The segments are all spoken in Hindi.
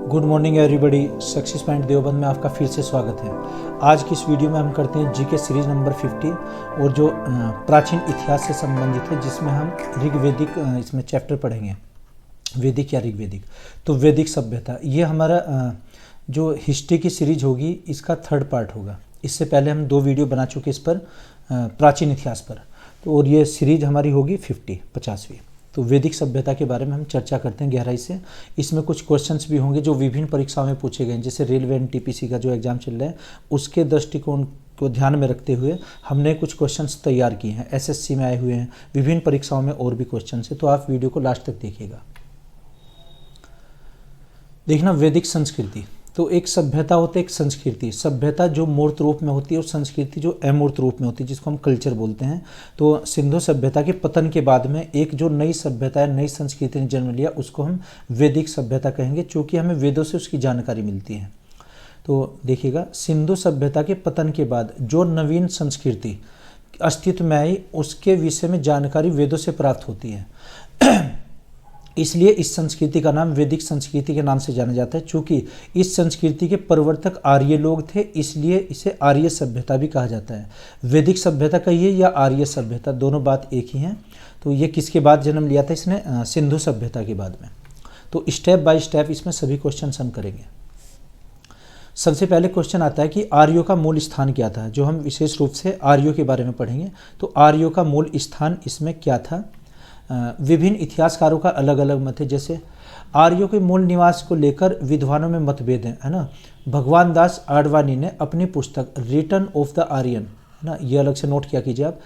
Good morning everybody. Success point Deoband में आपका फिर से स्वागत है। आज की इस वीडियो में हम करते हैं जीके सीरीज नंबर 50 और जो प्राचीन इतिहास से संबंधित है, जिसमें हम ऋग्वेदिक इसमें चैप्टर पढ़ेंगे, वैदिक या ऋग्वेदिक। तो वैदिक सभ्यता ये हमारा जो हिस्ट्री की सीरीज होगी, इसका थर्ड पार्ट होगा। इससे पहले हम 2 वीडियो बना चुके इस पर, प्राचीन इतिहास पर। तो और ये सीरीज हमारी होगी 50वीं। तो वैदिक सभ्यता के बारे में हम चर्चा करते हैं गहराई से। इसमें कुछ क्वेश्चंस भी होंगे जो विभिन्न परीक्षाओं में पूछे गए हैं, जैसे रेलवे एनटीपीसी का जो एग्जाम चल रहा है, उसके दृष्टिकोण को ध्यान में रखते हुए हमने कुछ क्वेश्चंस तैयार किए हैं। एसएससी में आए हुए हैं, विभिन्न परीक्षाओं में और भी क्वेश्चंस है, तो आप वीडियो को लास्ट तक देखिएगा। देखना, वैदिक संस्कृति तो एक सभ्यता होती है, एक संस्कृति। सभ्यता जो मूर्त रूप में होती है और संस्कृति जो अमूर्त रूप में होती है, जिसको हम कल्चर बोलते हैं। तो सिंधु सभ्यता के पतन के बाद में एक जो नई सभ्यता है, नई संस्कृति ने जन्म लिया, उसको हम वैदिक सभ्यता कहेंगे, क्योंकि हमें वेदों से उसकी जानकारी मिलती है। तो देखिएगा, सिंधु सभ्यता के पतन के बाद जो नवीन संस्कृति अस्तित्व में आई, उसके विषय में जानकारी वेदों से प्राप्त होती है। इसलिए इस संस्कृति का नाम वैदिक संस्कृति के नाम से जाना जाता है। चूँकि इस संस्कृति के प्रवर्तक आर्य लोग थे, इसलिए इसे आर्य सभ्यता भी कहा जाता है। वैदिक सभ्यता कहिए या आर्य सभ्यता, दोनों बात एक ही हैं। तो ये किसके बाद जन्म लिया था इसने? सिंधु सभ्यता के बाद में। तो स्टेप बाय स्टेप इसमें सभी क्वेश्चन हम करेंगे। सबसे पहले क्वेश्चन आता है कि आर्यों का मूल स्थान क्या था, जो हम विशेष रूप से आर्यों के बारे में पढ़ेंगे। तो आर्यों का मूल स्थान इसमें क्या था? विभिन्न इतिहासकारों का अलग अलग मत है। जैसे आर्यों के मूल निवास को लेकर विद्वानों में मतभेद है ना। भगवान दास आडवाणी ने अपनी पुस्तक रिटर्न ऑफ द आर्यन, है ना, ये अलग से नोट किया कीजिए आप।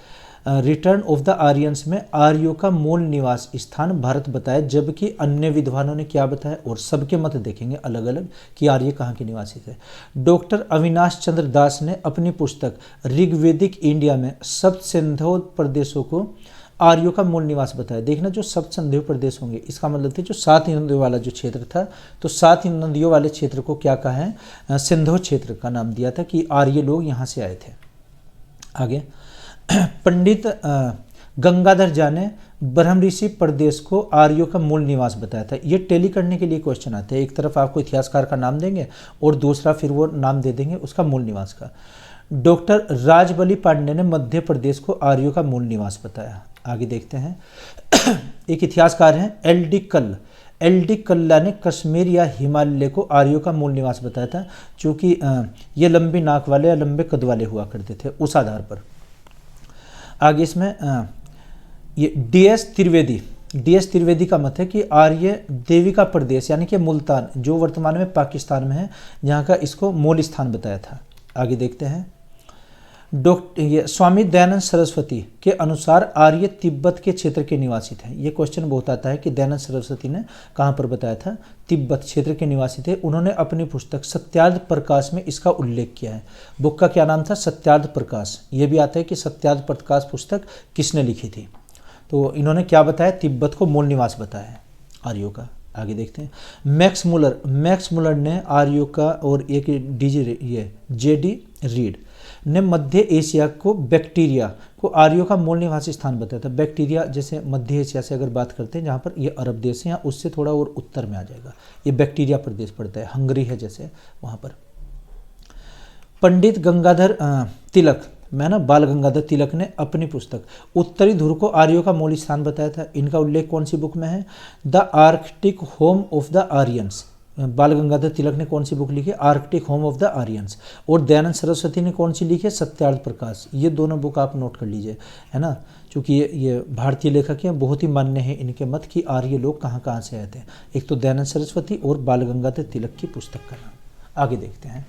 रिटर्न ऑफ द आर्यंस में आर्यों का मूल निवास स्थान भारत बताया, जबकि अन्य विद्वानों ने क्या बताया, और सबके मत देखेंगे अलग अलग कि आर्य कहाँ के निवासी थे। डॉक्टर अविनाश चंद्र दास ने अपनी पुस्तक ऋग्वेदिक इंडिया में सप्त सिंधु प्रदेशों को आर्यों का मूल निवास बताया। देखना, जो सप्त सिंधु प्रदेश होंगे, इसका मतलब था जो 7 नदियों वाला जो क्षेत्र था, तो 7 नदियों वाले क्षेत्र को क्या कहा है? सिंधु क्षेत्र का नाम दिया था कि आर्य लोग यहाँ से आए थे। आगे पंडित गंगाधर झा ने ब्रह्म ऋषि प्रदेश को आर्यों का मूल निवास बताया था। ये टेली करने के लिए क्वेश्चन आते हैं। एक तरफ आपको इतिहासकार का नाम देंगे और दूसरा फिर वो नाम दे देंगे उसका मूल निवास का। डॉक्टर राजबली पांडे ने मध्य प्रदेश को आर्यों का मूल निवास बताया। आगे देखते हैं। एक इतिहासकार हैं एल डी कल्ला ने कश्मीर या हिमालय को आर्यों का मूल निवास बताया था, क्योंकि ये लंबी नाक वाले या लंबे कद वाले हुआ करते थे, उस आधार पर। आगे इसमें ये DS त्रिवेदी का मत है कि आर्य देविका प्रदेश यानी कि मुल्तान, जो वर्तमान में पाकिस्तान में है, यहाँ का इसको मूल स्थान बताया था। आगे देखते हैं। ये स्वामी दयानंद सरस्वती के अनुसार आर्य तिब्बत के क्षेत्र के निवासी थे। ये क्वेश्चन बहुत आता है कि दयानंद सरस्वती ने कहाँ पर बताया था? तिब्बत क्षेत्र के निवासी थे। उन्होंने अपनी पुस्तक सत्यार्थ प्रकाश में इसका उल्लेख किया है। बुक का क्या नाम था? सत्यार्थ प्रकाश। ये भी आता है कि सत्यार्थ प्रकाश पुस्तक किसने लिखी थी। तो इन्होंने क्या बताया? तिब्बत को मूल निवास बताया है आर्यों का। आगे देखते हैं। मैक्स मुलर ने आर्यों का, और एक JD रीड ने मध्य एशिया को बैक्टीरिया को आर्यों का मूल निवासी स्थान बताया था। बैक्टीरिया जैसे मध्य एशिया से अगर बात करते हैं, जहाँ पर ये अरब देश है, या उससे थोड़ा और उत्तर में आ जाएगा, ये बैक्टीरिया प्रदेश पड़ता है। हंगरी है जैसे, वहाँ पर। पंडित गंगाधर तिलक, बाल गंगाधर तिलक ने अपनी पुस्तक उत्तरी ध्रुव को आर्यों का मूल स्थान बताया था। इनका उल्लेख कौन सी बुक में है? The Arctic home of the Aryans. बाल गंगाधर तिलक ने कौन सी बुक लिखी? Arctic home of the Aryans. और दयानंद सरस्वती ने कौन सी लिखी है? सत्यार्थ प्रकाश। ये दोनों बुक आप नोट कर लीजिए, है ना, क्योंकि ये भारतीय लेखक हैं, बहुत ही मान्य है इनके मत कि आर्य लोग कहाँ कहाँ से आए थे। एक तो दयानंद सरस्वती और बाल गंगाधर तिलक की पुस्तक का नाम। आगे देखते हैं।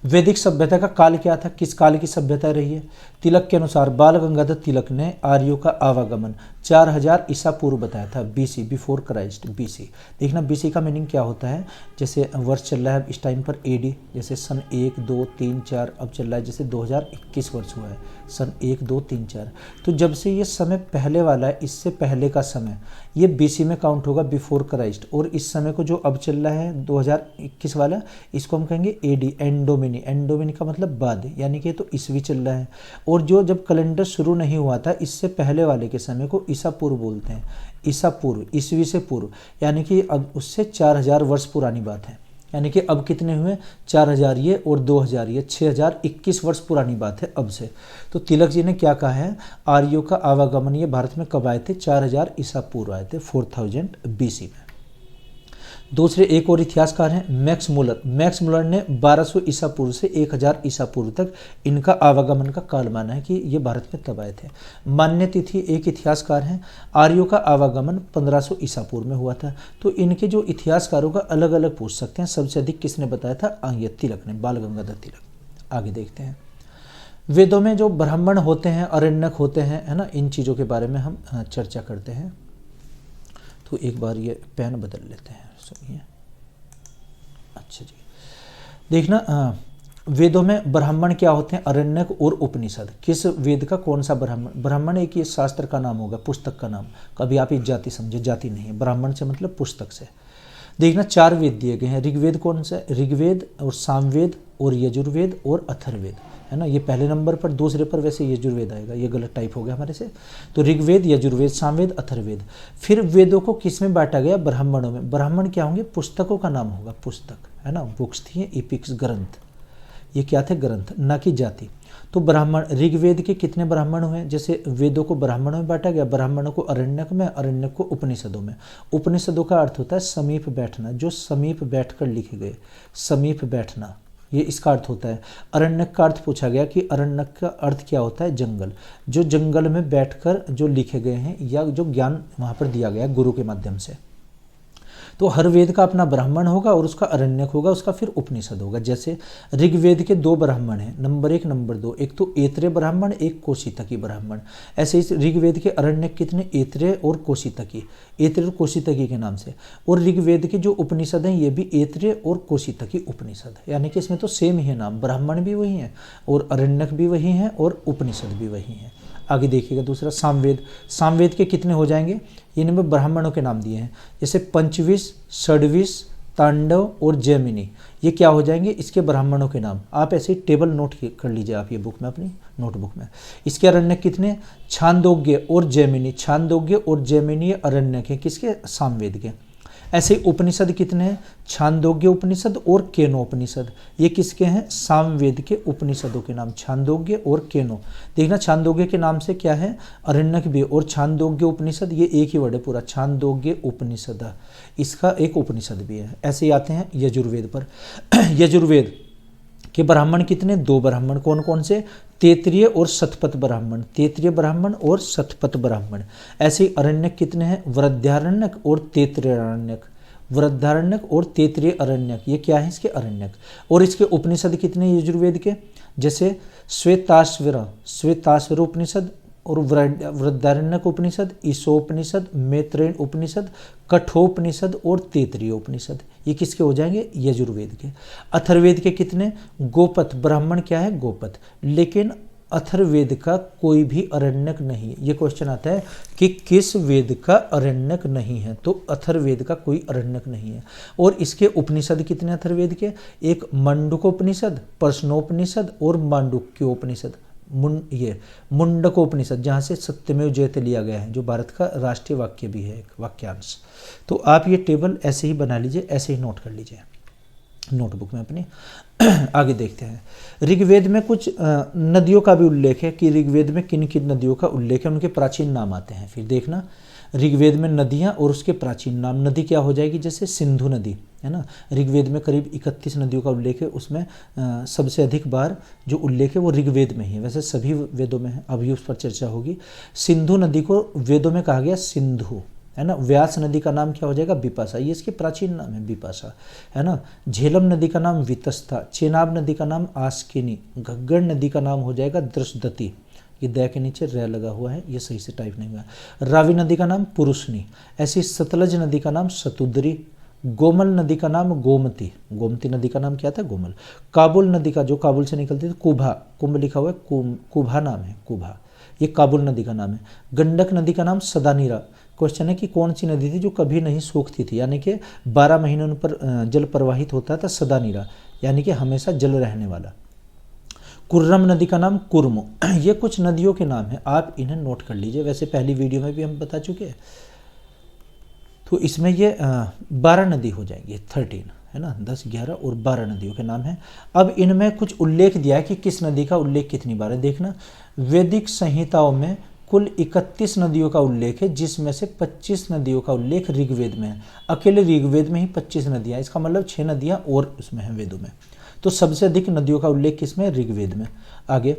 वैदिक सभ्यता का काल क्या था? किस काल की सभ्यता रही है? तिलक के अनुसार बाल गंगाधर तिलक ने आर्यों का आवागमन 4000 ईसा पूर्व बताया था। BC, before Christ, BC। देखना, BC का मीनिंग क्या होता है? जैसे वर्ष चल रहा है इस टाइम पर AD, जैसे सन 1, 2, 3, 4, अब चल रहा है जैसे 2021 वर्ष हुआ है, सन 1, 2, 3, 4। तो जब से ये समय पहले वाला है, इससे पहले का समय ये बीसी में काउंट होगा, बिफोर क्राइस्ट। और इस समय को जो अब चल रहा है 2021 वाला, इसको हम कहेंगे एडी, एंडोमिनी। एंडोमिनी का मतलब बाद, यानी कि तो ईस्वी चल रहा है। और जो जब कैलेंडर शुरू नहीं हुआ था, इससे पहले वाले के समय को ईसा पूर्व बोलते हैं। ईसा पूर्व, ईस्वी से पूर्व, यानी कि अब उससे 4000 वर्ष पुरानी बात है। यानी कि अब कितने हुए, 4000 ये और 2000 ये, 6021 वर्ष पुरानी बात है अब से। तो तिलक जी ने क्या कहा है, आर्यों का आवागमन ये भारत में कब आए थे, 4000 ईसा पूर्व आए थे, 4000 बीसी में। दूसरे एक और इतिहासकार हैं मैक्स मुलर। मैक्स मुलर ने 1200 ईसा पूर्व से 1000 ईसा पूर्व तक इनका आवागमन का काल माना है कि ये भारत में तब आए थे। मान्य तिथि एक इतिहासकार हैं, आर्यों का आवागमन 1500 ईसा पूर्व में हुआ था। तो इनके जो इतिहासकारों का अलग अलग पूछ सकते हैं। सबसे अधिक किसने बताया था, ये तिलक ने, बाल गंगाधर तिलक। आगे देखते हैं, वेदों में जो ब्राह्मण होते हैं, अरण्यक होते हैं, है ना, इन चीज़ों के बारे में हम चर्चा करते हैं। तो एक बार ये पेन बदल लेते हैं, सुनिए। अच्छा जी, देखना, वेदों में ब्राह्मण क्या होते हैं, अरण्यक और उपनिषद। किस वेद का कौन सा ब्राह्मण, ब्राह्मण एक ये शास्त्र का नाम होगा, पुस्तक का नाम। कभी आप ये जाति समझे, जाति नहीं है, ब्राह्मण से मतलब पुस्तक से। देखना 4 वेद दिए गए हैं। ऋग्वेद कौन सा, ऋग्वेद और सामवेद और यजुर्वेद और अथर्ववेद, है ना। ये पहले नंबर पर, दूसरे पर वैसे यजुर्वेद आएगा, ये गलत टाइप हो गया हमारे से। तो ऋग्वेद, यजुर्वेद, सामवेद, अथर्ववेद। फिर वेदों को किस में बांटा गया, ब्राह्मणों में। ब्राह्मण क्या होंगे, पुस्तकों का नाम होगा, पुस्तक, है ना। बुक्स थी, एपिक्स, ग्रंथ, ये क्या थे, ग्रंथ, ना कि जाति। तो ब्राह्मण, ऋग्वेद के कितने ब्राह्मण हुए, जैसे वेदों को ब्राह्मणों में बांटा गया, ब्राह्मणों को अरण्यक में, अरण्यक को उपनिषदों में। उपनिषदों का अर्थ होता है समीप बैठना, जो समीप बैठकर लिखे गए, समीप बैठना, ये इसका अर्थ होता है। अरण्यक का अर्थ पूछा गया कि अरण्यक का अर्थ क्या होता है, जंगल, जो जंगल में बैठकर जो लिखे गए हैं या जो ज्ञान वहाँ पर दिया गया गुरु के माध्यम से। तो हर वेद का अपना ब्राह्मण होगा और उसका अरण्यक होगा, उसका फिर उपनिषद होगा। जैसे ऋग्वेद के 2 ब्राह्मण हैं, नंबर 1, नंबर 2, एक तो ऐत्रेय ब्राह्मण, एक कौशितकी ब्राह्मण। ऐसे इस ऋग्वेद के अरण्यक कितने, ऐत्रेय और कौशितकी, ऐत्रेय और कौशितकी के नाम से। और ऋग्वेद के जो उपनिषद हैं ये भी ऐत्रेय और कौशितकी उपनिषद, यानी कि इसमें तो सेम ही है नाम, ब्राह्मण भी वही हैं और अरण्यक भी वही हैं और उपनिषद भी वही हैं। आगे देखिएगा दूसरा सामवेद। सामवेद के कितने हो जाएंगे, इनमें ब्राह्मणों के नाम दिए हैं, जैसे पंचविश, षड्विश, तांडव और जैमिनी, ये क्या हो जाएंगे, इसके ब्राह्मणों के नाम। आप ऐसे ही टेबल नोट कर लीजिए आप ये बुक में, अपनी नोटबुक में। इसके अरण्यक कितने, छांदोग्य और जैमिनी, छांदोग्य और जैमिनी अरण्यक है किसके, सामवेद के। ऐसे ही उपनिषद कितने हैं, छांदोग्य उपनिषद और केनो उपनिषद, ये किसके हैं, सामवेद के उपनिषदों के नाम, छांदोग्य और केनो। देखना छांदोग्य के नाम से क्या है, अरण्यक भी, और छांदोग्य उपनिषद ये एक ही वर्ड है पूरा, छांदोग्य उपनिषद, इसका एक उपनिषद भी है। ऐसे ही आते हैं यजुर्वेद पर। यजुर्वेद के ब्राह्मण कितने, 2 ब्राह्मण, कौन कौन से, तैत्तिरीय और शतपथ ब्राह्मण, तैत्तिरीय ब्राह्मण और शतपथ ब्राह्मण। ऐसे ही अरण्यक कितने हैं, वृद्धारण्यक और तैत्तिरीय, वृद्धारण्यक और तैत्तिरीय अरण्यक, ये क्या है, इसके अरण्यक। और इसके उपनिषद कितने यजुर्वेद के, जैसे श्वेताश्वर उपनिषद और वृद्धारण्यक उपनिषद, ईशोपनिषद, मैत्रेय उपनिषद, कठोपनिषद और तैत्तिरीय उपनिषद, ये किसके हो जाएंगे, यजुर्वेद के। अथर्ववेद के कितने, गोपथ, ब्राह्मण क्या है, गोपथ। लेकिन अथर्ववेद का कोई भी अरण्यक नहीं है। ये क्वेश्चन आता है कि किस वेद का अरण्यक नहीं है, तो अथर्ववेद का कोई अरण्यक नहीं है। और इसके उपनिषद कितने अथर्ववेद के, एक मंडूकोपनिषद, प्रश्नोपनिषद और मांडुक्योपनिषद। ये मुंडकोपनिषद, जहाँ से सत्यमेव जयते लिया गया है, जो भारत का राष्ट्रीय वाक्य भी है, एक वाक्यांश। तो आप ये टेबल ऐसे ही बना लीजिए, ऐसे ही नोट कर लीजिए नोटबुक में अपनी। आगे देखते हैं, ऋग्वेद में कुछ नदियों का भी उल्लेख है कि ऋग्वेद में किन किन नदियों का उल्लेख है, उनके प्राचीन नाम आते हैं। फिर देखना ऋग्वेद में नदियाँ और उसके प्राचीन नाम। नदी क्या हो जाएगी, जैसे सिंधु नदी है ना, ऋग्वेद में करीब 31 नदियों का उल्लेख है, उसमें सबसे अधिक बार जो उल्लेख है वो ऋग्वेद में ही है, वैसे सभी वेदों में है, अभी उस पर चर्चा होगी। सिंधु नदी को वेदों में कहा गया सिंधु, है ना। व्यास नदी का नाम क्या हो जाएगा, बिपाशा, ये इसके प्राचीन नाम है बिपाशा, है ना। झेलम नदी का नाम वितस्ता, चेनाब नदी का नाम आस्किनी, घग्गर नदी का नाम हो जाएगा दृशदती, ये द के नीचे रे लगा हुआ है, ये सही से टाइप नहीं हुआ। रावी नदी का नाम पुरुषनी। ऐसी सतलज नदी का नाम सतुद्री, गोमल नदी का नाम गोमती, गोमती नदी का नाम क्या था, गोमल। काबुल नदी का, जो काबुल से निकलती थी, कुभा, कुंभ लिखा हुआ है, कुभा नाम है, कुभा, ये काबुल नदी का नाम है। गंडक नदी का नाम सदानीरा। क्वेश्चन है कि कौन सी नदी थी जो कभी नहीं सूखती थी, यानी कि 12 महीनों पर जल प्रवाहित होता था, सदानीरा, यानी कि हमेशा जल रहने वाला। कुर्रम नदी का नाम कुर्म। ये कुछ नदियों के नाम हैं, आप इन्हें नोट कर लीजिए, वैसे पहली वीडियो में भी हम बता चुके हैं। तो इसमें ये 12 नदी हो जाएंगी, 13 है ना, 10, 11 और 12 नदियों के नाम हैं। अब इनमें कुछ उल्लेख दिया है कि किस नदी का उल्लेख कितनी बार है, देखना। वैदिक संहिताओं में कुल 31 नदियों का उल्लेख है, जिसमें से 25 नदियों का उल्लेख ऋग्वेद में है। अकेले ऋग्वेद में ही 25 नदियाँ, इसका मतलब 6 नदियाँ और उसमें हैं वेदों में। तो सबसे अधिक नदियों का उल्लेख किसमें, ऋग्वेद में। आगे,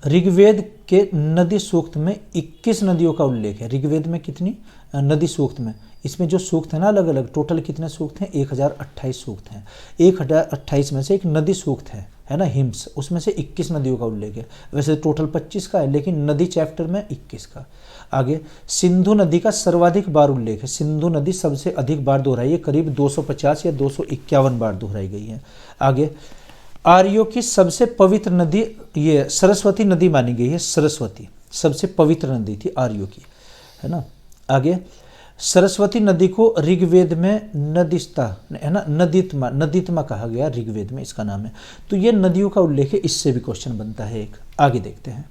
ऋग्वेद के नदी सूक्त में 21 नदियों का उल्लेख है। ऋग्वेद में कितनी नदी सूक्त में, इसमें जो सूक्त है ना अलग अलग, टोटल कितने सूक्त हैं, 1028 सूक्त हैं। 1028 में से एक नदी सूक्त है ना, हिम्स, उसमें से 21 नदियों का उल्लेख है। वैसे टोटल 25 का है, लेकिन नदी चैप्टर में 21 का। आगे, सिंधु नदी का सर्वाधिक बार उल्लेख है। सिंधु नदी सबसे अधिक बार दोहराई है, करीब 250 या 251 बार दोहराई गई है। आगे, आर्यों की सबसे पवित्र नदी ये सरस्वती नदी मानी गई है। सरस्वती सबसे पवित्र नदी थी आर्यों की, है ना। आगे, सरस्वती नदी को ऋग्वेद में नदिस्ता है ना, नदीत्मा, नदीत्मा कहा गया ऋग्वेद में, इसका नाम है। तो ये नदियों का उल्लेख है, इससे भी क्वेश्चन बनता है एक। आगे देखते हैं,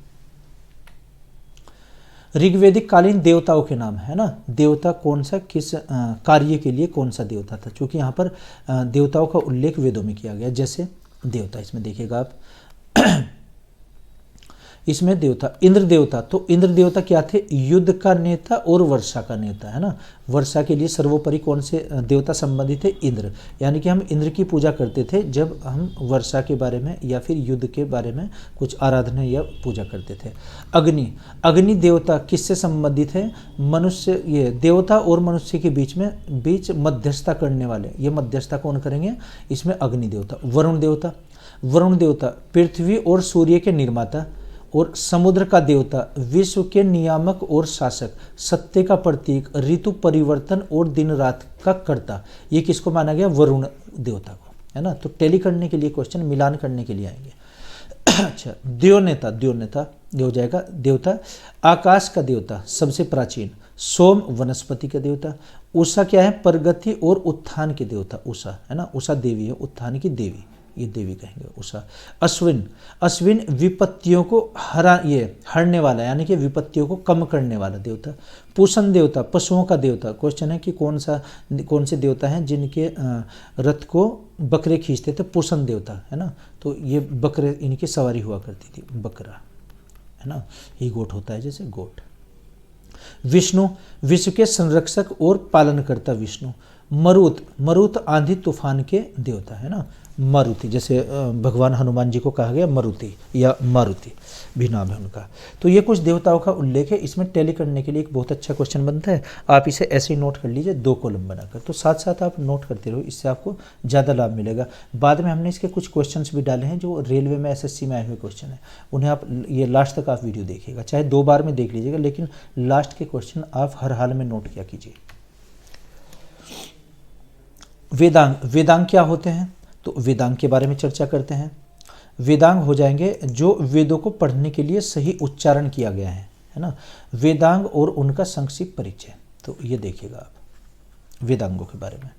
ऋग्वेदिक कालीन देवताओं के नाम है ना, देवता कौन सा, किस कार्य के लिए कौन सा देवता था, क्योंकि यहाँ पर देवताओं का उल्लेख वेदों में किया गया। जैसे देवता, इसमें देखिएगा आप इसमें देवता, इंद्र देवता, तो इंद्र देवता क्या थे, युद्ध का नेता और वर्षा का नेता, है ना। वर्षा के लिए सर्वोपरि कौन से देवता संबंधित थे, इंद्र, यानी कि हम इंद्र की पूजा करते थे जब हम वर्षा के बारे में या फिर युद्ध के बारे में कुछ आराधना या पूजा करते थे। अग्नि, अग्नि देवता किससे संबंधित है, मनुष्य, ये देवता और मनुष्य के बीच मध्यस्थता करने वाले, ये मध्यस्थता कौन करेंगे, इसमें अग्नि देवता। वरुण देवता, वरुण देवता पृथ्वी और सूर्य के निर्माता और समुद्र का देवता, विश्व के नियामक और शासक, सत्य का प्रतीक, ऋतु परिवर्तन और दिन रात का कर्ता। ये किसको माना गया, वरुण देवता को, है ना। तो टैली करने के लिए क्वेश्चन, मिलान करने के लिए आएंगे। अच्छा, द्योनेता, द्योनेता ये हो जाएगा देवता, आकाश का देवता सबसे प्राचीन, सोम वनस्पति का देवता। उषा क्या है, प्रगति और उत्थान के देवता, उषा, है ना, उषा देवी है, उत्थान की देवी, ये देवी कहेंगे उषा। अश्विन, अश्विन विपत्तियों को हरने वाला, यानी कि विपत्तियों को कम करने वाला देवता। पूषण देवता, पशुओं का देवता। क्वेश्चन है कि कौन से देवता हैं जिनके रथ को बकरे खींचते थे, पूषण देवता, है ना। तो ये बकरे, इनकी सवारी हुआ करती थी, बकरा, है ना, ही गोट होता है जैसे गोट। विष्णु, विश्व के संरक्षक और पालनकर्ता विष्णु। मरुत, मरुत आंधी तूफान के देवता, है ना, मारुति, जैसे भगवान हनुमान जी को कहा गया मरुति या मारुति भी नाम है उनका। तो ये कुछ देवताओं का उल्लेख है, इसमें टैली करने के लिए एक बहुत अच्छा क्वेश्चन बनता है। आप इसे ऐसे ही नोट कर लीजिए, 2 कॉलम बनाकर, तो साथ साथ आप नोट करते रहो, इससे आपको ज़्यादा लाभ मिलेगा। बाद में हमने इसके कुछ क्वेश्चंस भी डाले हैं जो रेलवे में SSC में आए हुए क्वेश्चन है, उन्हें आप ये लास्ट तक आप वीडियो देखिएगा, चाहे 2 बार में देख लीजिएगा, लेकिन लास्ट के क्वेश्चन आप हर हाल में नोट किया कीजिए। वेदांग, वेदांग क्या होते हैं, तो वेदांग के बारे में चर्चा करते हैं। वेदांग हो जाएंगे जो वेदों को पढ़ने के लिए सही उच्चारण किया गया है ना। वेदांग और उनका संक्षिप्त परिचय, तो ये देखिएगा आप वेदांगों के बारे में।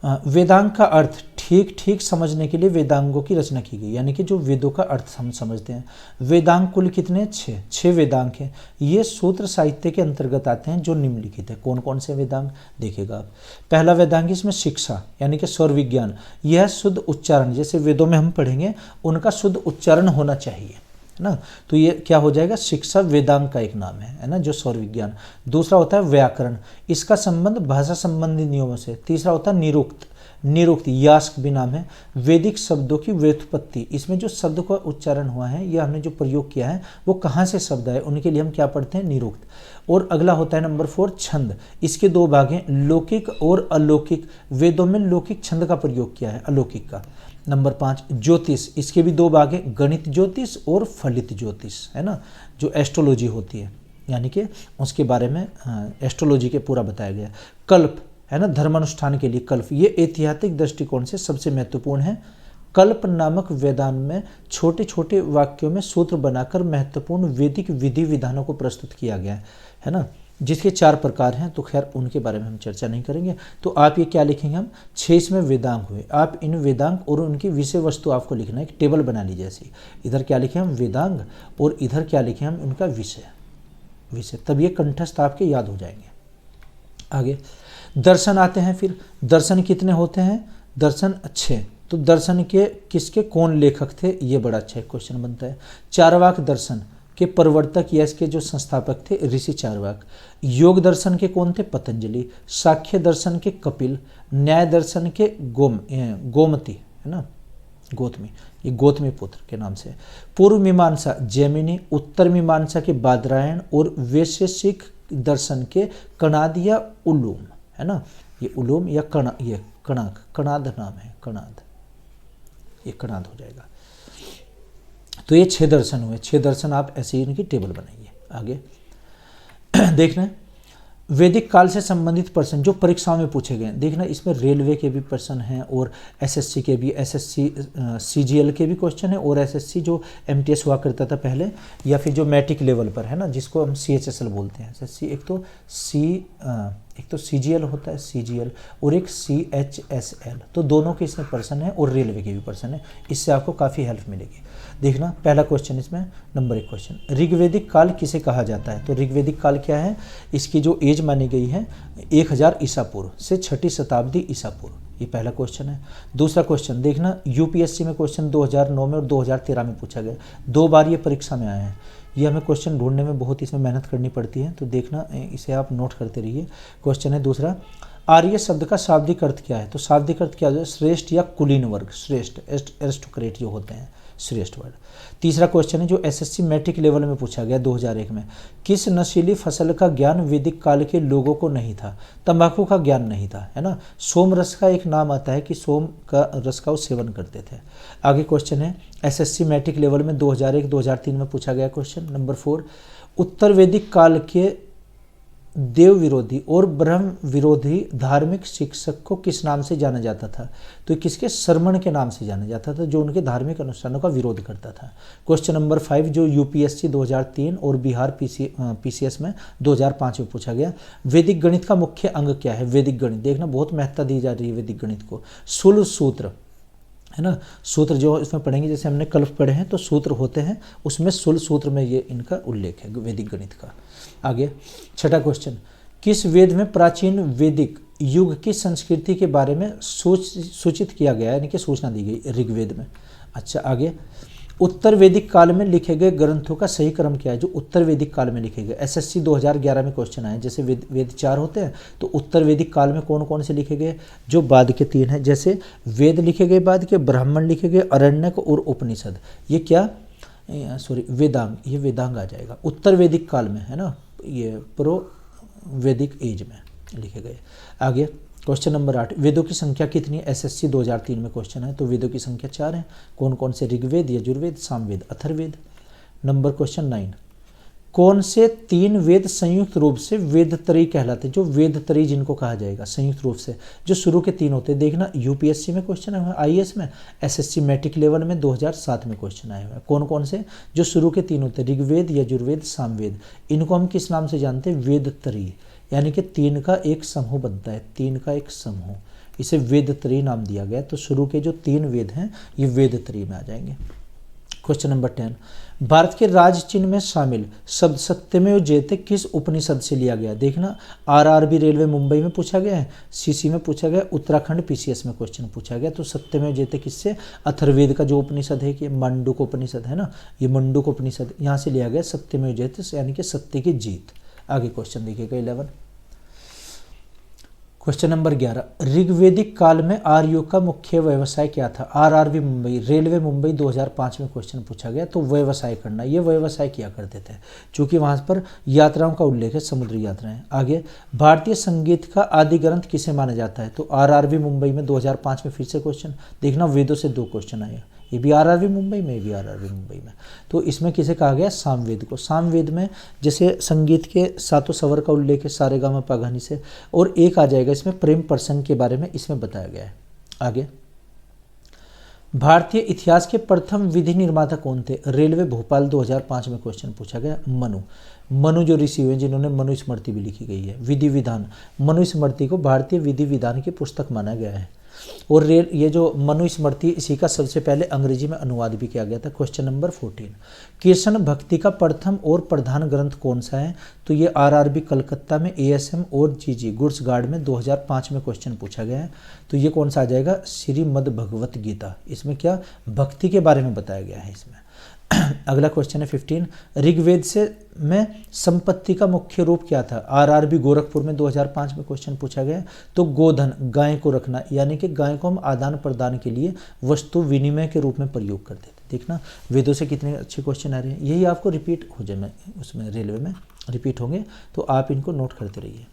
वेदांग का अर्थ ठीक ठीक समझने के लिए वेदांगों की रचना की गई, यानी कि जो वेदों का अर्थ हम समझते हैं। वेदांग कुल कितने, 6 वेदांग हैं। ये सूत्र साहित्य के अंतर्गत आते हैं जो निम्नलिखित है। कौन कौन से वेदांग देखिएगा आप। पहला वेदांग इसमें शिक्षा, यानी कि स्वर विज्ञान, यह शुद्ध उच्चारण, जैसे वेदों में हम पढ़ेंगे उनका शुद्ध उच्चारण होना चाहिए, है ना। तो ये क्या हो जाएगा, शिक्षा वेदांग का एक नाम है ना, जो स्वर विज्ञान। दूसरा होता है व्याकरण, इसका संबंध भाषा संबंधी नियमों से। तीसरा होता है निरुक्त, निरुक्त यास्क भी नाम है, वैदिक शब्दों की व्युत्पत्ति, इसमें जो शब्द का उच्चारण हुआ है या हमने जो प्रयोग किया है वो कहाँ से शब्द आए, उनके लिए हम क्या पढ़ते हैं, निरुक्त। और अगला होता है नंबर 4 छंद, इसके 2 भाग हैं, लौकिक और अलौकिक। वेदों में लौकिक छंद का प्रयोग किया है, अलौकिक का। नंबर 5 ज्योतिष, इसके भी 2 भाग हैं, गणित ज्योतिष और फलित ज्योतिष, है ना, जो एस्ट्रोलॉजी होती है, यानी कि उसके बारे में एस्ट्रोलॉजी के पूरा बताया गया। कल्प, है ना, धर्मानुष्ठान के लिए कल्प, ये ऐतिहासिक दृष्टिकोण से सबसे महत्वपूर्ण है। कल्प नामक वेदांत में छोटे छोटे वाक्यों में सूत्र बनाकर महत्वपूर्ण वैदिक विधि विधानों को प्रस्तुत किया गया है ना, जिसके 4 प्रकार हैं। तो खैर उनके बारे में हम चर्चा नहीं करेंगे। तो आप ये क्या लिखेंगे, हम 6 इसमें वेदांग हुए। आप इन वेदांग और उनकी विषय वस्तु आपको लिखना है, एक टेबल बना लीजिए ऐसी। इधर क्या लिखें हम, वेदांग, और इधर क्या लिखें हम, उनका विषय। तब ये कंठस्थ आपके याद हो जाएंगे। आगे दर्शन आते हैं। फिर दर्शन कितने होते हैं, दर्शन 6। तो दर्शन के किसके कौन लेखक थे, ये बड़ा अच्छा क्वेश्चन बनता है। चारवाक दर्शन के प्रवर्तक या इसके जो संस्थापक थे ऋषि चारवाक। योग दर्शन के कौन थे, पतंजलि। सांख्य दर्शन के कपिल। न्याय दर्शन के गोमती, है ना, गौतमी, ये गौतमी पुत्र के नाम से। पूर्व मीमांसा जैमिनी। उत्तर मीमांसा के बादरायण। और वैशेषिक दर्शन के कणाद या उलूम, है ना, ये उलूम या कणाद नाम है, कणाद, ये कणाद हो जाएगा। तो ये 6 दर्शन हुए। 6 दर्शन आप ऐसे ही इनकी टेबल बनाइए। आगे देखना, वैदिक काल से संबंधित प्रश्न जो परीक्षाओं में पूछे गए। देखना इसमें रेलवे के भी प्रश्न हैं और एसएससी के भी, एसएससी सीजीएल के भी क्वेश्चन है, और एसएससी जो एमटीएस हुआ करता था पहले, या फिर जो मैट्रिक लेवल पर है ना, जिसको हम सीएचएसएल बोलते हैं। एसएससी एक तो सीजीएल होता है, सीजीएल, और एक सीएचएसएल। तो दोनों के इसमें प्रश्न है और रेलवे के भी प्रश्न है। इससे आपको काफ़ी हेल्प मिलेगी। देखना पहला क्वेश्चन इसमें, नंबर 1 क्वेश्चन, ऋग्वेदिक काल किसे कहा जाता है। तो ऋग्वेदिक काल क्या है, इसकी जो एज मानी गई है 1000 ईसा पूर्व से 6ठी शताब्दी ईसा पूर्व, ये पहला क्वेश्चन है। दूसरा क्वेश्चन देखना, यूपीएससी में क्वेश्चन 2009 में और 2013 में पूछा गया, 2 बार ये परीक्षा में आया है। ये हमें क्वेश्चन ढूंढने में बहुत इसमें मेहनत करनी पड़ती है, तो देखना इसे आप नोट करते रहिए। क्वेश्चन है दूसरा, आर्य शब्द का शाब्दिक अर्थ क्या है। तो शाब्दिक अर्थ क्या है, श्रेष्ठ या कुलीन वर्ग, श्रेष्ठ, एरिस्टोक्रेट जो होते हैं, श्रेष्ठ वर्ग। तीसरा क्वेश्चन है जो एसएससी मैट्रिक लेवल में पूछा गया 2001 में, किस नशीली फसल का ज्ञान वैदिक काल के लोगों को नहीं था। तंबाकू का ज्ञान नहीं था, है ना। सोम रस का एक नाम आता है कि सोम का रस का वो सेवन करते थे। आगे क्वेश्चन है एसएससी मैट्रिक लेवल में 2001-2003 में पूछा गया क्वेश्चन नंबर 4, उत्तर वैदिक काल के देव विरोधी और ब्रह्म विरोधी धार्मिक शिक्षक को किस नाम से जाना जाता था। तो किसके, शरमण के नाम से जाना जाता था, जो उनके धार्मिक अनुष्ठानों का विरोध करता था। क्वेश्चन नंबर 5 जो यूपीएससी 2003 और बिहार पीसीएस में 2005 में पूछा गया, वैदिक गणित का मुख्य अंग क्या है। वैदिक गणित देखना बहुत महत्ता दी जा रही है वैदिक गणित को। शूल सूत्र, है ना, सूत्र जो इसमें पढ़ेंगे, जैसे हमने कल्प पढ़े हैं तो सूत्र होते हैं, उसमें शूल सूत्र में ये इनका उल्लेख है वैदिक गणित का। आगे छठा क्वेश्चन, किस वेद में प्राचीन वैदिक युग की संस्कृति के बारे में सूचित किया गया है, यानी कि सूचना दी गई, ऋग्वेद में। अच्छा आगे, उत्तर वैदिक काल में लिखे गए ग्रंथों का सही क्रम क्या है। जो उत्तर वैदिक काल में लिखे गए, एसएससी 2011 में क्वेश्चन आए, जैसे वेद 4 होते हैं, तो उत्तर वैदिक काल में कौन कौन से लिखे गए, जो बाद के 3 हैं, जैसे वेद लिखे गए बाद के, ब्राह्मण लिखे गए, अरण्यक और उपनिषद। ये क्या, वेदांग, ये वेदांग आ जाएगा उत्तर वैदिक काल में, है ना, ये प्रो वैदिक एज में लिखे गए। आगे क्वेश्चन नंबर 8, वेदों की संख्या कितनी है। एसएससी 2003 में क्वेश्चन है, तो वेदों की संख्या 4 है। कौन कौन से, ऋग्वेद, यजुर्वेद, सामवेद, अथर्ववेद। नंबर क्वेश्चन 9, कौन से 3 वेद संयुक्त रूप से वेदत्रयी कहलाते हैं। जो वेदत्रयी जिनको कहा जाएगा संयुक्त रूप से, जो शुरू के 3 होते हैं। देखना यूपीएससी में क्वेश्चन है, आईएएस में, एसएससी मैट्रिक लेवल में 2007 में क्वेश्चन आए हुए हैं। कौन कौन से, जो शुरू के 3 होते हैं, ऋग्वेद, यजुर्वेद, सामवेद। इनको हम किस नाम से जानते हैं, वेदत्रयी, यानी कि 3 का एक समूह बनता है, 3 का एक समूह, इसे वेदत्रयी नाम दिया गया। तो शुरू के जो 3 वेद हैं ये वेदत्रयी में आ जाएंगे। क्वेश्चन नंबर 10, भारत के राज चिन्ह में शामिल शब्द सत्यमेव जयते किस उपनिषद से लिया गया। देखना आरआरबी रेलवे मुंबई में पूछा गया है, सीसी में पूछा गया, उत्तराखंड पीसीएस में क्वेश्चन पूछा गया। तो सत्यमेव जयते किससे, अथर्ववेद का जो उपनिषद है कि मंडूक उपनिषद है ना, ये मंडूक उपनिषद यहाँ से लिया गया सत्यमेव जयते, यानी कि सत्य की जीत। आगे क्वेश्चन देखिएगा 11, क्वेश्चन नंबर 11, ऋग्वेदिक काल में आर्यों का मुख्य व्यवसाय क्या था। आरआरबी मुंबई रेलवे मुंबई 2005 में क्वेश्चन पूछा गया। तो व्यवसाय करना, ये व्यवसाय किया करते थे, क्योंकि वहाँ पर यात्राओं का उल्लेख है, समुद्री यात्राएं। आगे, भारतीय संगीत का आदि ग्रंथ किसे माना जाता है। तो आरआरबी मुंबई में 2005 में फिर से क्वेश्चन। देखना वेदों से 2 क्वेश्चन आए, ये भी आरआरबी मुंबई में, ये भी आरआरबी मुंबई में। तो इसमें किसे कहा गया, सामवेद को। सामवेद में जैसे संगीत के सातों स्वर का उल्लेख है सारेगामापाधानी से, और एक आ जाएगा इसमें प्रेम प्रसंग के बारे में इसमें बताया गया है। आगे, भारतीय इतिहास के प्रथम विधि निर्माता कौन थे, रेलवे भोपाल 2005 में क्वेश्चन पूछा गया। मनु जो ऋषि हुए जिन्होंने मनुस्मृति भी लिखी गई है। विधि विधान, मनुस्मृति को भारतीय विधि विधान की पुस्तक माना गया है। और ये जो मनुस्मृति, इसी का सबसे पहले अंग्रेजी में अनुवाद भी किया गया था। क्वेश्चन नंबर 14, कृष्ण भक्ति का प्रथम और प्रधान ग्रंथ कौन सा है, तो ये आरआरबी कलकत्ता में एएसएम और जीजी गुड्स गार्ड में 2005 में क्वेश्चन पूछा गया है। तो ये कौन सा आ जाएगा, श्रीमद् भगवत गीता। इसमें क्या भक्ति के बारे में बताया गया है इसमें। अगला क्वेश्चन है 15, ऋग्वेद से में संपत्ति का मुख्य रूप क्या था, आरआरबी गोरखपुर में 2005 में क्वेश्चन पूछा गया। तो गोधन, गाय को रखना, यानी कि गाय को हम आदान प्रदान के लिए वस्तु विनिमय के रूप में प्रयोग करते थे। देखना वेदों से कितने अच्छे क्वेश्चन आ रहे हैं, यही आपको रिपीट हो जाए, उसमें रेलवे में रिपीट होंगे, तो आप इनको नोट करते रहिए।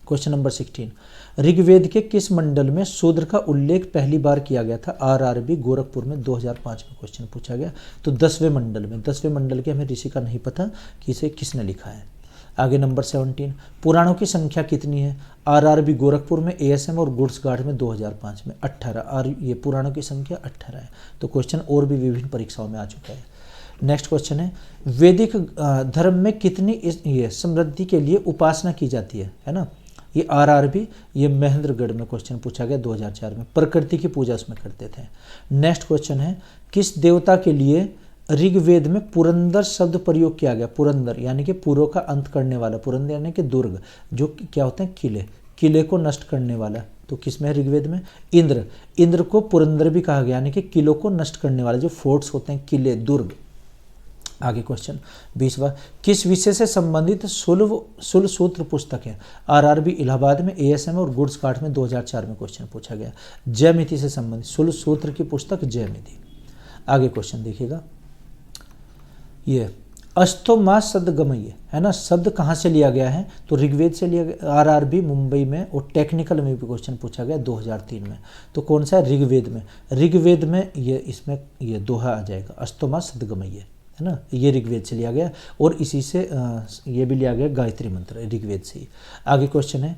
क्वेश्चन नंबर 16, ऋग्वेद के किस मंडल में शूद्र का उल्लेख पहली बार किया गया था, आरआरबी गोरखपुर में 2005 में क्वेश्चन पूछा गया। तो 10वें मंडल में, 10वें मंडल के हमें ऋषि का नहीं पता कि इसे किसने लिखा है। आगे नंबर 17, पुराणों की संख्या कितनी है, आरआरबी गोरखपुर में एएसएम और गुड्स गार्ड में 2005 में 18, और ये पुराणों की संख्या 18 है। तो क्वेश्चन और भी विभिन्न परीक्षाओं में आ चुका है। नेक्स्ट क्वेश्चन है, वैदिक धर्म में कितनी ये समृद्धि के लिए उपासना की जाती है ना। ये आरआरबी, ये महेंद्रगढ़ में क्वेश्चन पूछा गया 2004 में, प्रकृति की पूजा उसमें करते थे। नेक्स्ट क्वेश्चन है, किस देवता के लिए ऋग्वेद में पुरंदर शब्द प्रयोग किया गया, पुरंदर यानी कि पुरों का अंत करने वाला, पुरंदर यानी कि दुर्ग, जो क्या होते हैं किले, किले को नष्ट करने वाला। तो किसमें है ऋग्वेद में, इंद्र, इंद्र को पुरंदर भी कहा गया, यानी कि किलों को नष्ट करने वाले जो फोर्ट्स होते हैं, किले, दुर्ग। आगे क्वेश्चन 20वां, किस विषय से संबंधित शुल्ब सूत्र पुस्तक है, आरआरबी इलाहाबाद में एएसएम और गुड्स गार्ड में 2004 में क्वेश्चन पूछा गया। जयमिति से संबंधित शुल्ब सूत्र की पुस्तक जयमिति। आगे क्वेश्चन देखिएगा, ये अस्तोमा सदगमय है ना, शब्द कहाँ से लिया गया है, तो ऋग्वेद से लिया गया, आरआरबी मुंबई में, और टेक्निकल में भी क्वेश्चन पूछा गया 2003 में। तो कौन सा है, ऋग्वेद में, ऋग्वेद में ये इसमें ये दोहा आ जाएगा, अस्तोमा सदगमय है ना, ये ऋग्वेद से लिया गया, और इसी से ये भी लिया गया गायत्री मंत्र ऋग्वेद से ही। आगे क्वेश्चन है,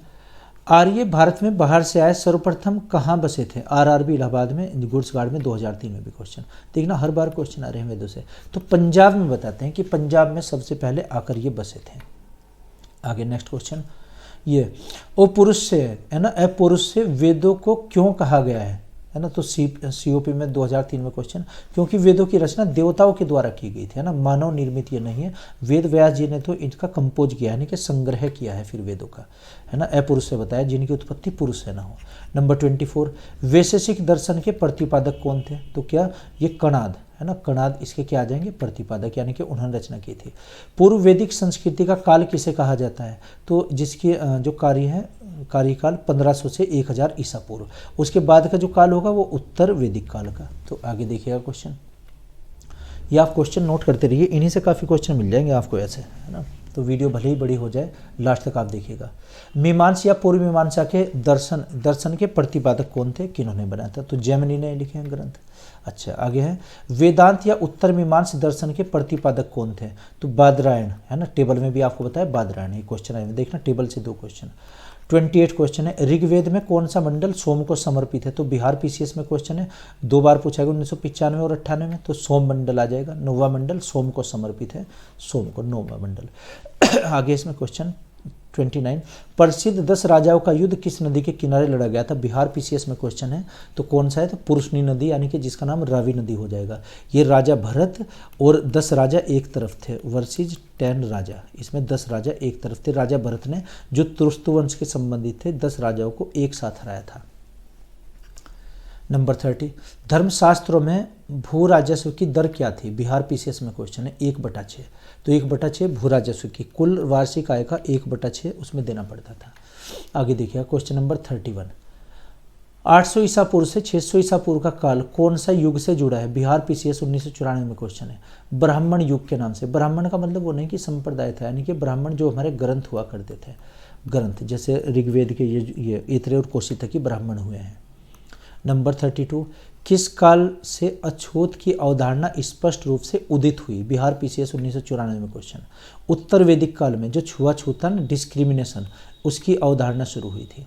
आर्य भारत में बाहर से आए सर्वप्रथम कहाँ बसे थे, आरआरबी इलाहाबाद में, गुड्स गार्ड में 2003 में भी क्वेश्चन। देखना हर बार क्वेश्चन आ रहे हैं वेदों से। तो पंजाब में बताते हैं कि पंजाब में सबसे पहले आकर ये बसे थे। आगे नेक्स्ट क्वेश्चन, ये ओ पुरुष से है ना, ए पुरुष से वेदों को क्यों कहा गया है ना। तो सीओपी में 2003 में क्वेश्चन, क्योंकि वेदों की रचना देवताओं के द्वारा की गई थी है ना, मानव निर्मित ये नहीं है। वेद व्यास जी ने तो इनका कंपोज किया है, यानी कि संग्रह किया है फिर वेदों का, है ना। अपुरुष से बताया जिनकी उत्पत्ति पुरुष से ना हो। नंबर 24, वैशेषिक दर्शन के प्रतिपादक कौन थे, तो क्या ये कणाद है ना, कणाद इसके क्या आ जाएंगे, प्रतिपादक, यानी कि उन्होंने रचना की थी। पूर्व वैदिक संस्कृति का काल किसे कहा जाता है, तो जिसकी जो कार्य है कार्यकाल 1500 से 1000 ईसा पूर्व, उसके बाद का जो काल होगा वो उत्तर वैदिक काल का। तो आगे देखिएगा क्वेश्चन, ये आप क्वेश्चन नोट करते रहिए, इन्हीं से काफ़ी क्वेश्चन मिल जाएंगे आपको ऐसे, है ना। तो वीडियो भले ही बड़ी हो जाए, लास्ट तक आप देखिएगा। मीमांसा या पूर्व मीमांसा के दर्शन के प्रतिपादक कौन थे, किन्होंने बनाया था, तो जैमिनी ने लिखे हैं ग्रंथ। अच्छा आगे है, वेदांत या उत्तर मीमांसा दर्शन के प्रतिपादक कौन थे, तो बादरायण है ना, टेबल में भी आपको बताया बादरायण, ये क्वेश्चन आए देखना, टेबल से 2 क्वेश्चन। 28 क्वेश्चन है, ऋग्वेद में कौन सा मंडल सोम को समर्पित है, तो बिहार पीसीएस में क्वेश्चन है, 2 बार पूछा गया 1995 और 98 में, तो सोम मंडल आ जाएगा, 9वां मंडल सोम को समर्पित है, सोम को 9वां मंडल। आगे इसमें क्वेश्चन 29, प्रसिद्ध 10 राजाओं का युद्ध किस नदी के किनारे लड़ा गया था, बिहार पीसीएस में क्वेश्चन है, तो कौन सा है, तो पुरुषनी नदी, यानी कि जिसका नाम रावी नदी हो जाएगा। ये राजा भरत और 10 राजा एक तरफ थे, वर्सेज 10 राजा, इसमें 10 राजा एक तरफ थे। राजा भरत ने जो तुरुस्तु वंश के संबंधित थे 10 राजाओं को एक साथ हराया था। नंबर 30, धर्मशास्त्रों में भू राजस्व की दर क्या थी, बिहार पीसीएस में क्वेश्चन है, 1/6, तो 1/6 भू राजस्व की, कुल वार्षिक आय का 1/6 उसमें देना पड़ता था। आगे देखिए क्वेश्चन नंबर 31, 800 ईसा पूर्व से 600 ईसा पूर्व का काल कौन सा युग से जुड़ा है, बिहार पीसीएस 1994 में क्वेश्चन है, ब्राह्मण युग के नाम से। ब्राह्मण का मतलब वो नहीं कि संप्रदाय था, यानी कि ब्राह्मण जो हमारे ग्रंथ हुआ करते थे, ग्रंथ जैसे ऋग्वेद के ये ऐतरेय और कौशिक की ब्राह्मण हुए हैं। नंबर 32, किस काल से अछूत की अवधारणा स्पष्ट रूप से उदित हुई? बिहार पीसीएस 1994 में क्वेश्चन। उत्तर वैदिक काल में जो छुआछूतन डिस्क्रिमिनेशन उसकी अवधारणा शुरू हुई थी।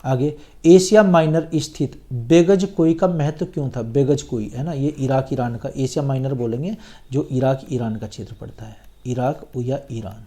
आगे, एशिया माइनर स्थित बेगज कोई का महत्व क्यों था? बेगज कोई है ना, ये इराक ईरान का, एशिया माइनर बोलेंगे जो इराक ईरान का क्षेत्र पड़ता है, इराक या ईरान।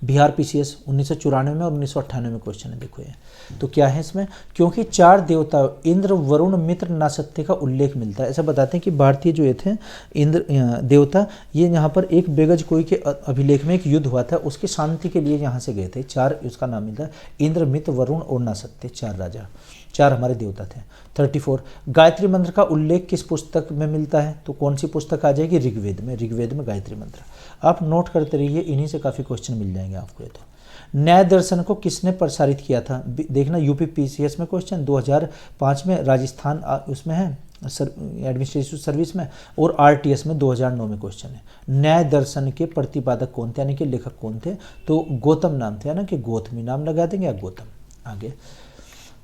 बिहार पीसीएस 1994 में और 1998 में क्वेश्चन है, देखो ये तो क्या है इसमें, क्योंकि 4 देवता इंद्र वरुण मित्र नासत्य का उल्लेख मिलता है। ऐसा बताते हैं कि भारतीय जो ये थे इंद्र देवता, ये यहाँ पर एक बेगज कोई के अभिलेख में एक युद्ध हुआ था, उसकी शांति के लिए यहाँ से गए थे। 4 उसका नाम मिलता है, इंद्र मित्र वरुण और नासत्य, 4 राजा, 4 हमारे देवता थे। 34 गायत्री मंत्र का उल्लेख किस पुस्तक में मिलता है? तो कौन सी पुस्तक आ जाएगी? ऋग्वेद में। ऋग्वेद में गायत्री मंत्र। आप नोट करते रहिए, इन्हीं से काफ़ी क्वेश्चन मिल जाएंगे आपको। ये तो न्याय दर्शन को किसने प्रसारित किया था? देखना यूपी पीसीएस में क्वेश्चन 2005 में, राजस्थान उसमें है एडमिनिस्ट्रेटिव सर्विस में, और आरटीएस में 2009 में क्वेश्चन है। न्याय दर्शन के प्रतिपादक कौन थे, यानी कि लेखक कौन थे? तो गौतम नाम थे, है ना, कि गौतमी नाम लगा देंगे या गौतम।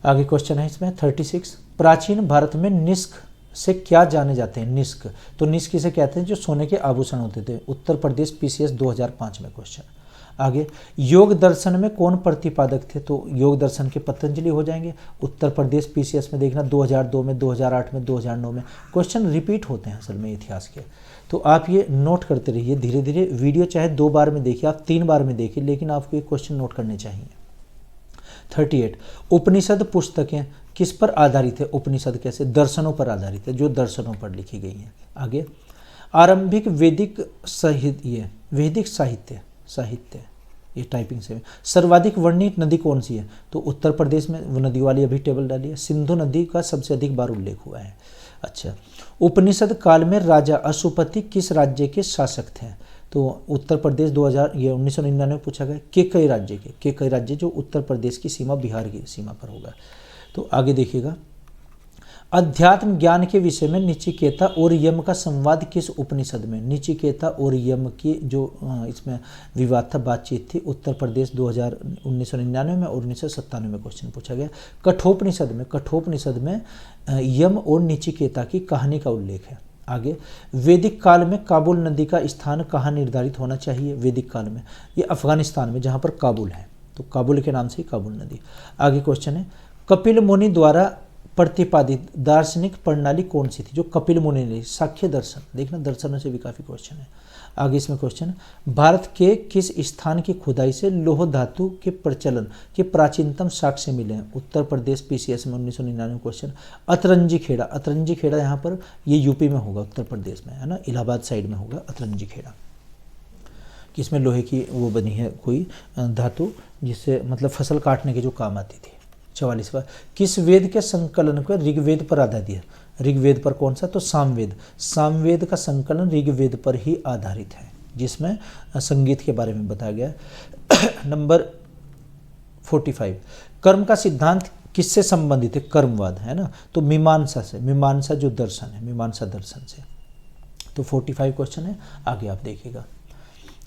आगे क्वेश्चन है इसमें 36 प्राचीन भारत में निष्क से क्या जाने जाते हैं? निष्क, तो निष्क किसे कहते हैं? जो सोने के आभूषण होते थे। उत्तर प्रदेश पीसीएस 2005 में क्वेश्चन। आगे, योग दर्शन में कौन प्रतिपादक थे? तो योग दर्शन के पतंजलि हो जाएंगे। उत्तर प्रदेश पीसीएस में देखना 2002 में, 2008 में, 2009 में क्वेश्चन रिपीट होते हैं असल में इतिहास के। तो आप ये नोट करते रहिए धीरे धीरे। वीडियो चाहे 2 बार में देखिए, आप 3 बार में देखिए, लेकिन आपको ये क्वेश्चन नोट करने चाहिए। 38 उपनिषद पुस्तकें किस पर आधारित है? उपनिषद कैसे? दर्शनों पर आधारित है, जो दर्शनों पर लिखी गई हैं। आगे, आरंभिक वैदिक साहित्य ये टाइपिंग से सर्वाधिक वर्णित नदी कौन सी है? तो उत्तर प्रदेश में, वो नदी वाली अभी टेबल डाली है, सिंधु नदी का सबसे अधिक बार उल्लेख हुआ है। अच्छा, उपनिषद काल में राजा अशुपति किस राज्य के शासक थे? तो उत्तर प्रदेश 1999 में पूछा गया। कई राज्य जो उत्तर प्रदेश की सीमा बिहार की सीमा पर होगा। तो आगे देखिएगा, अध्यात्म ज्ञान के विषय में नचिकेता और यम का संवाद किस उपनिषद में? नचिकेता और यम की जो इसमें विवाद था, बातचीत थी, उत्तर प्रदेश 1999 में और 1997 में क्वेश्चन पूछा गया। कठोपनिषद में यम और नचिकेता की कहानी का उल्लेख है। आगे, वैदिक काल में काबुल नदी का स्थान कहाँ निर्धारित होना चाहिए? वैदिक काल में ये अफगानिस्तान में, जहाँ पर काबुल है, तो काबुल के नाम से ही काबुल नदी। आगे क्वेश्चन है, कपिल मुनि द्वारा प्रतिपादित दार्शनिक प्रणाली कौन सी थी? जो कपिल मुनि ने, सांख्य दर्शन। देखना दर्शनों से भी काफ़ी क्वेश्चन है। आगे इसमें क्वेश्चन, भारत के किस स्थान की खुदाई से लौह धातु के प्रचलन के प्राचीनतम साक्ष्य मिले हैं? उत्तर प्रदेश पीसीएस में 1999 क्वेश्चन। अतरंजी खेड़ा यहाँ पर ये यूपी में होगा, उत्तर प्रदेश में, है ना, इलाहाबाद साइड में होगा अतरंजी खेड़ा, किसमें लोहे की वो बनी है कोई धातु, जिससे मतलब फसल काटने के जो काम आती थी। 44वां, किस वेद के संकलन को ऋग्वेद पर आधारित है? ऋग्वेद पर कौन सा? तो सामवेद का संकलन ऋग्वेद पर ही आधारित है, जिसमें संगीत के बारे में बताया गया है। नंबर 45, कर्म का सिद्धांत किससे संबंधित है? कर्मवाद, है ना, तो मीमांसा से, मीमांसा जो दर्शन है, मीमांसा दर्शन से। तो 45 क्वेश्चन है, आगे आप देखिएगा।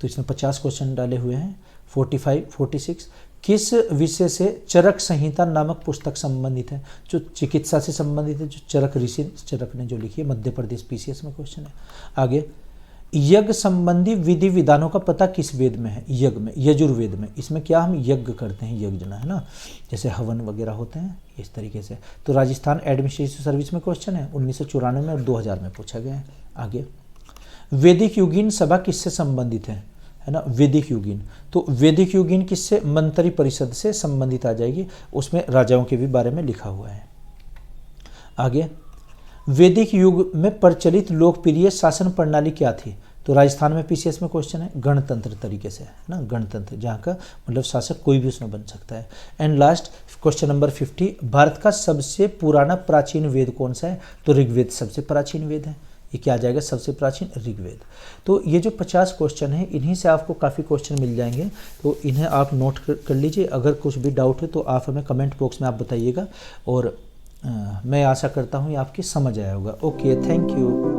तो इसमें 50 क्वेश्चन डाले हुए हैं। 46 किस विषय से चरक संहिता नामक पुस्तक संबंधित है? जो चिकित्सा से संबंधित है, जो चरक ने जो लिखी है, मध्य प्रदेश पीसीएस में क्वेश्चन है। आगे, यज्ञ संबंधी विधि विधानों का पता किस वेद में है? यजुर्वेद में। इसमें क्या हम यज्ञ करते हैं, यज्ञ है ना, जैसे हवन वगैरह होते हैं इस तरीके से। तो राजस्थान एडमिनिस्ट्रेटिव सर्विस में क्वेश्चन है, 1994 में और 2000 में पूछा गया है। आगे, वैदिक युगीन सभा किससे संबंधित है ना? वैदिक युगीन, तो वैदिक युगीन किससे? मंत्री परिषद से संबंधित आ जाएगी, उसमें राजाओं के भी बारे में लिखा हुआ है। आगे, वैदिक युग में प्रचलित लोकप्रिय शासन प्रणाली क्या थी? तो राजस्थान में पीसीएस में क्वेश्चन है, गणतंत्र तरीके से, है ना, गणतंत्र, जहाँ का मतलब शासक कोई भी उसमें बन सकता है। And last question number 50, Bharat का सबसे पुराना प्राचीन वेद कौन सा है? तो ऋग्वेद सबसे प्राचीन वेद है। ये क्या आ जाएगा? सबसे प्राचीन ऋग्वेद। तो ये जो 50 क्वेश्चन है, इन्हीं से आपको काफ़ी क्वेश्चन मिल जाएंगे, तो इन्हें आप नोट कर लीजिए। अगर कुछ भी डाउट है तो आप हमें कमेंट बॉक्स में आप बताइएगा, और मैं आशा करता हूँ ये आपकी समझ आया होगा। Okay, thank you.